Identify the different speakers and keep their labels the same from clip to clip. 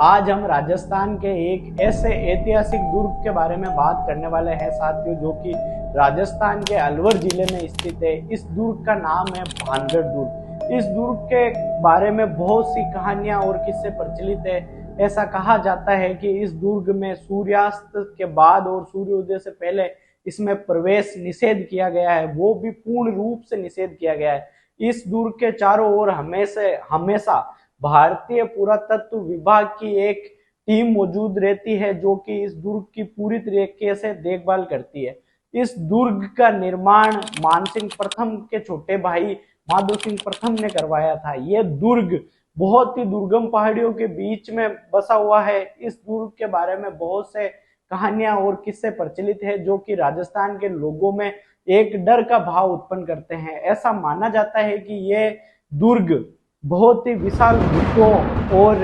Speaker 1: आज हम राजस्थान के एक ऐसे ऐतिहासिक दुर्ग के बारे में बात करने वाले हैं साथियों, जो कि राजस्थान के अलवर जिले में स्थित है। इस दुर्ग का नाम है भानगढ़ दुर्ग। इस दुर्ग के बारे में बहुत सी कहानियां और किस्से प्रचलित है। ऐसा कहा जाता है कि इस दुर्ग में सूर्यास्त के बाद और सूर्योदय से पहले इसमें प्रवेश निषेध किया गया है, वो भी पूर्ण रूप से निषेध किया गया है। इस दुर्ग के चारों ओर हमेशा भारतीय पुरातत्व विभाग की एक टीम मौजूद रहती है, जो कि इस दुर्ग की पूरी तरीके से देखभाल करती है। इस दुर्ग का निर्माण मानसिंह प्रथम के छोटे भाई माधो सिंह प्रथम ने करवाया था। यह दुर्ग बहुत ही दुर्गम पहाड़ियों के बीच में बसा हुआ है। इस दुर्ग के बारे में बहुत से कहानियां और किस्से प्रचलित है, जो कि राजस्थान के लोगों में एक डर का भाव उत्पन्न करते हैं। ऐसा माना जाता है कि यह दुर्ग बहुत ही विशाल भूतों और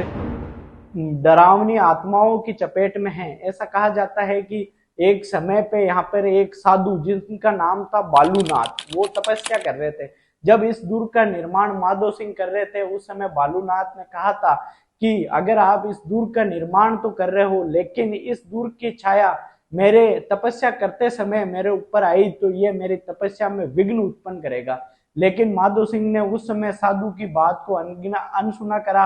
Speaker 1: डरावनी आत्माओं की चपेट में है। ऐसा कहा जाता है कि एक समय पे यहाँ पर एक साधु जिनका नाम था बालूनाथ, वो तपस्या कर रहे थे। जब इस दुर्ग का निर्माण माधो सिंह कर रहे थे, उस समय बालूनाथ ने कहा था कि अगर आप इस दुर्ग का निर्माण तो कर रहे हो, लेकिन इस दुर्ग की छाया मेरे तपस्या करते समय मेरे ऊपर आई तो ये मेरी तपस्या में विघ्न उत्पन्न करेगा। लेकिन माधो सिंह ने उस समय साधु की बात को अनसुना करा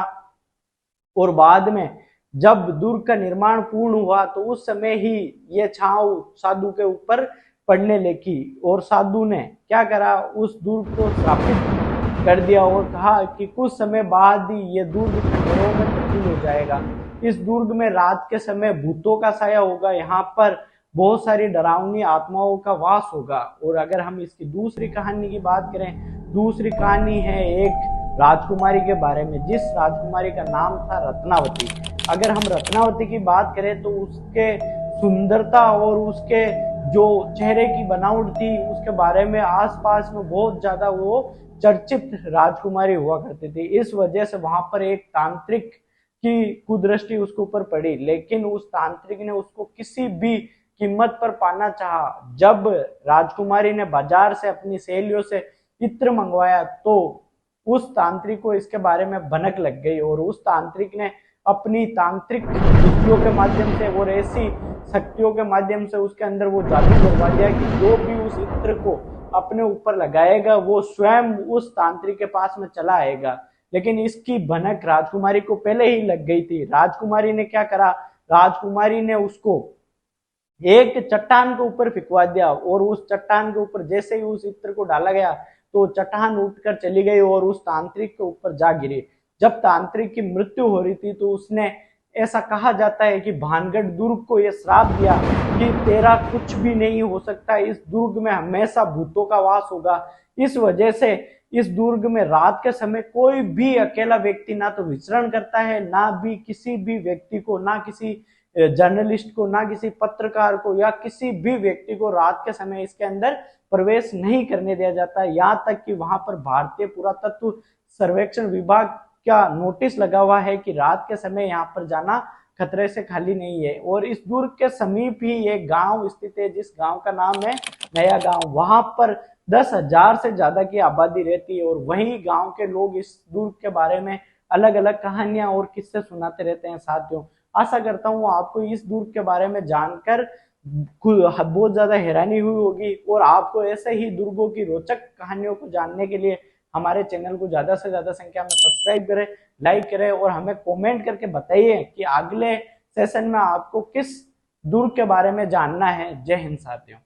Speaker 1: और बाद में जब दुर्ग का निर्माण पूर्ण हुआ तो उस समय ही ये छांव साधु के ऊपर पड़ने लगी और साधु ने क्या करा, उस दुर्ग को श्रापित कर दिया और कहा कि कुछ समय बाद ही ये दुर्ग खंडरों में तब्दील हो जाएगा। इस दुर्ग में रात के समय भूतों का साया होगा, यहाँ पर बहुत सारी डरावनी आत्माओं का वास होगा। और अगर हम इसकी दूसरी कहानी की बात करें, दूसरी कहानी है एक राजकुमारी के बारे में, जिस राजकुमारी का नाम था रत्नावती। अगर हम रत्नावती की बात करें तो उसके सुंदरता और उसके जो चेहरे की बनावट थी उसके बारे में आसपास में बहुत ज्यादा वो चर्चित राजकुमारी हुआ करती थी। इस वजह से वहां पर एक तांत्रिक की कुदृष्टि उसके ऊपर पड़ी, लेकिन उस तांत्रिक ने उसको किसी भी कीमत पर पाना चाहा। जब राजकुमारी ने बाजार से अपनी सहेलियों से इत्र मंगवाया तो उस तांत्रिक को इसके बारे में भनक लग गई और उस तांत्रिक ने अपनी तांत्रिक युक्तियों के माध्यम से और ऐसी शक्तियों के माध्यम से उसके अंदर वो जादू करवा दिया कि जो भी उस इत्र को अपने ऊपर लगाएगा वो स्वयं उस तांत्रिक के पास में चला आएगा। लेकिन इसकी भनक राजकुमारी को पहले ही लग गई थी। राजकुमारी ने क्या करा, राजकुमारी ने उसको एक चट्टान के ऊपर फिकवा दिया और उस चट्टान के ऊपर जैसे ही उस इत्र को डाला गया तो चट्टान उठकर चली गई और उस तांत्रिक के ऊपर जा गिरी। जब तांत्रिक की मृत्यु हो रही थी तो उसने, ऐसा कहा जाता है कि भानगढ़ दुर्ग को यह श्राप दिया कि तेरा कुछ भी नहीं हो सकता, इस दुर्ग में हमेशा भूतों का वास होगा। इस वजह से इस दुर्ग में रात के समय कोई भी अकेला व्यक्ति ना तो विचरण करता है, ना भी किसी भी व्यक्ति को, ना किसी जर्नलिस्ट को, ना किसी पत्रकार को या किसी भी व्यक्ति को रात के समय इसके अंदर प्रवेश नहीं करने दिया जाता। यहाँ तक कि वहां पर भारतीय पुरातत्व सर्वेक्षण विभाग का नोटिस लगा हुआ है कि रात के समय यहाँ पर जाना खतरे से खाली नहीं है। और इस दुर्ग के समीप ही एक गांव स्थित है, जिस गांव का नाम है नया गांव। वहां पर 10,000 से ज्यादा की आबादी रहती है और वही गांव के लोग इस दुर्ग के बारे में अलग अलग कहानियां और किस्से सुनाते रहते हैं। साथियों, आशा करता हूँ आपको इस दुर्ग के बारे में जानकर बहुत ज्यादा हैरानी हुई होगी और आपको ऐसे ही दुर्गों की रोचक कहानियों को जानने के लिए हमारे चैनल को ज्यादा से ज्यादा संख्या में सब्सक्राइब करें, लाइक करें और हमें कमेंट करके बताइए कि अगले सेशन में आपको किस दुर्ग के बारे में जानना है। जय हिंद साथियों।